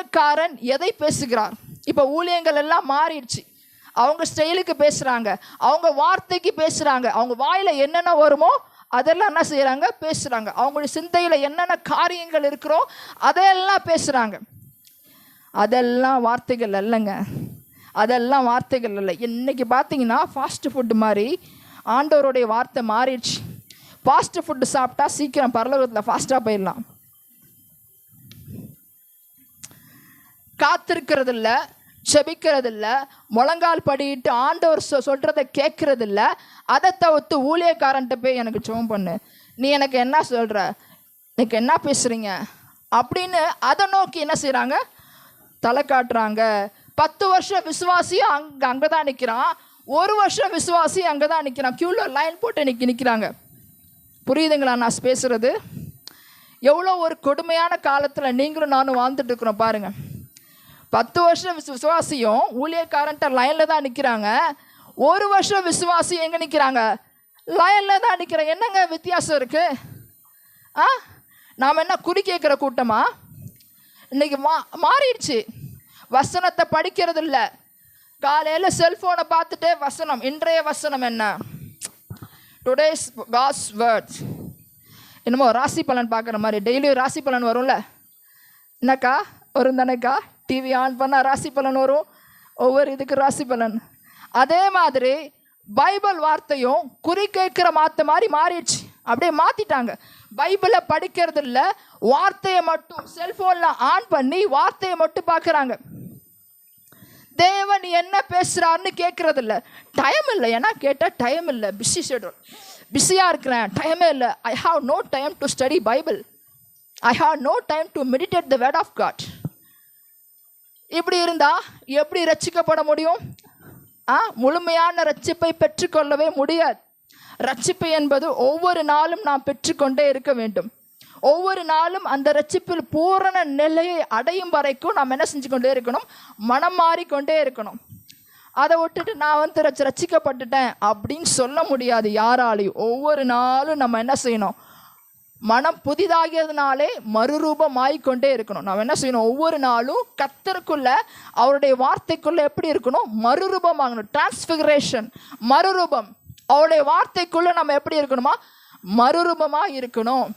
ஊழியக்காரன் எதை பேசுகிறார்? இப்போ ஊழியங்கள் எல்லாம் மாறிடுச்சு. அவங்க ஸ்டைலுக்கு பேசுகிறாங்க, அவங்க வார்த்தைக்கு பேசுகிறாங்க, அவங்க வாயில் என்னென்ன வருமோ அதெல்லாம் என்ன செய்கிறாங்க? பேசுகிறாங்க. அவங்களுடைய சிந்தையில் என்னென்ன காரியங்கள் இருக்கிறோ அதையெல்லாம் பேசுகிறாங்க. அதெல்லாம் வார்த்தைகள் அல்லங்க, அதெல்லாம் வார்த்தைகள் இல்லை. இன்றைக்கி பார்த்தீங்கன்னா ஃபாஸ்ட் ஃபுட்டு மாதிரி ஆண்டவருடைய வார்த்தை மாறிடுச்சு. ஃபாஸ்ட் ஃபுட்டு சாப்பிட்டா சீக்கிரம் பரலோகத்தில் ஃபாஸ்ட்டாக போயிடலாம். காத்திருக்கிறது இல்லை, செபிக்கிறது இல்லை, முழங்கால் படிட்டு ஆண்டவர் சொல்கிறத கேட்கறது இல்லை. அதை தவிர்த்து ஊழியக்காரன்ட்ட போய் எனக்கு ஜெபம் பண்ணு, நீ எனக்கு என்ன சொல்கிற, எனக்கு என்ன பேசுகிறீங்க அப்படின்னு அதை நோக்கி என்ன செய்கிறாங்க? தலை காட்டுறாங்க. 10 வருஷம் விசுவாசியும் அங்கே தான் நிற்கிறான், 1 வருஷம் விசுவாசியும் அங்கே தான் நிற்கிறான். க்யூவில் லைன் போட்டு நிற்கிறாங்க. புரியுதுங்களா நான் பேசுகிறது? எவ்வளோ ஒரு கொடுமையான காலத்தில் நீங்களும் நானும் வாழ்ந்துட்டு இருக்கிறோம் பாருங்கள். 10 வருஷம் விசுவாசியும் ஊழியக்காரன்ட்ட லைனில் தான் நிற்கிறாங்க, 1 வருஷம் விசுவாசியும் எங்கே நிற்கிறாங்க? லைனில் தான் நிற்கிறாங்க. என்னங்க வித்தியாசம் இருக்குது? நாம் என்ன குறி கேட்குற கூட்டமா? இன்றைக்கி மாறிடுச்சு. வசனத்தை படிக்கிறது இல்லை, காலையில் செல்ஃபோனை பார்த்துட்டே வசனம். இன்றைய வசனம் என்ன? Today's God's words. என்னமோ ராசி பலன் பார்க்குற மாதிரி டெய்லியும் ராசி பலன் வரும்ல, என்னக்கா வரும் தானேக்கா? டிவி ஆன் பண்ணால் ராசி பலன் வரும், ஒவ்வொரு இதுக்கு ராசி பலன். அதே மாதிரி பைபிள் வார்த்தையும் குறி கேட்குற மாதிரி மாறிடுச்சு. அப்படியே மாற்றிட்டாங்க. பைபிளை படிக்கிறது இல்லை, வார்த்தையை மட்டும் செல்ஃபோனில் ஆன் பண்ணி வார்த்தையை மட்டும் பார்க்குறாங்க. தேவன் என்ன பேசுகிறாருன்னு கேட்குறது இல்லை. டைம் இல்லை, ஏன்னா கேட்டால் டைம் இல்லை, பிஸி ஷெட்யூல், பிஸியாக இருக்கிறேன், டைமே இல்லை. I have no time to study Bible, I have no time to meditate the word of God. இப்படி இருந்தால் எப்படி ரட்சிக்கப்பட முடியும்? முழுமையான ரட்சிப்பை பெற்றுக்கொள்ளவே முடியாது. ரட்சிப்பு என்பது ஒவ்வொரு நாளும் நாம் பெற்றுக்கொண்டே இருக்க வேண்டும். ஒவ்வொரு நாளும் அந்த ரட்சிப்பில் பூரண நிலையை அடையும் வரைக்கும் நாம் என்ன செஞ்சு கொண்டே இருக்கணும்? மனம் மாறிக்கொண்டே இருக்கணும். அதை விட்டுட்டு நான் ரட்சிக்கப்பட்டுட்டேன் அப்படின்னு சொல்ல முடியாது யாராலையும். ஒவ்வொரு நாளும் நம்ம என்ன செய்யணும்? மனம் புதிதாகிறதுனாலே மறுரூபம் ஆகிக்கொண்டே இருக்கணும். நம்ம என்ன செய்யணும்? ஒவ்வொரு நாளும் கர்த்தருக்குள்ள, அவருடைய வார்த்தைக்குள்ள எப்படி இருக்கணும்? மறுரூபம் ஆகணும். டிரான்ஸ்ஃபிகரேஷன், மறுரூபம். அவருடைய வார்த்தைக்குள்ள நம்ம எப்படி இருக்கணுமா? மறுரூபமாக இருக்கணும்.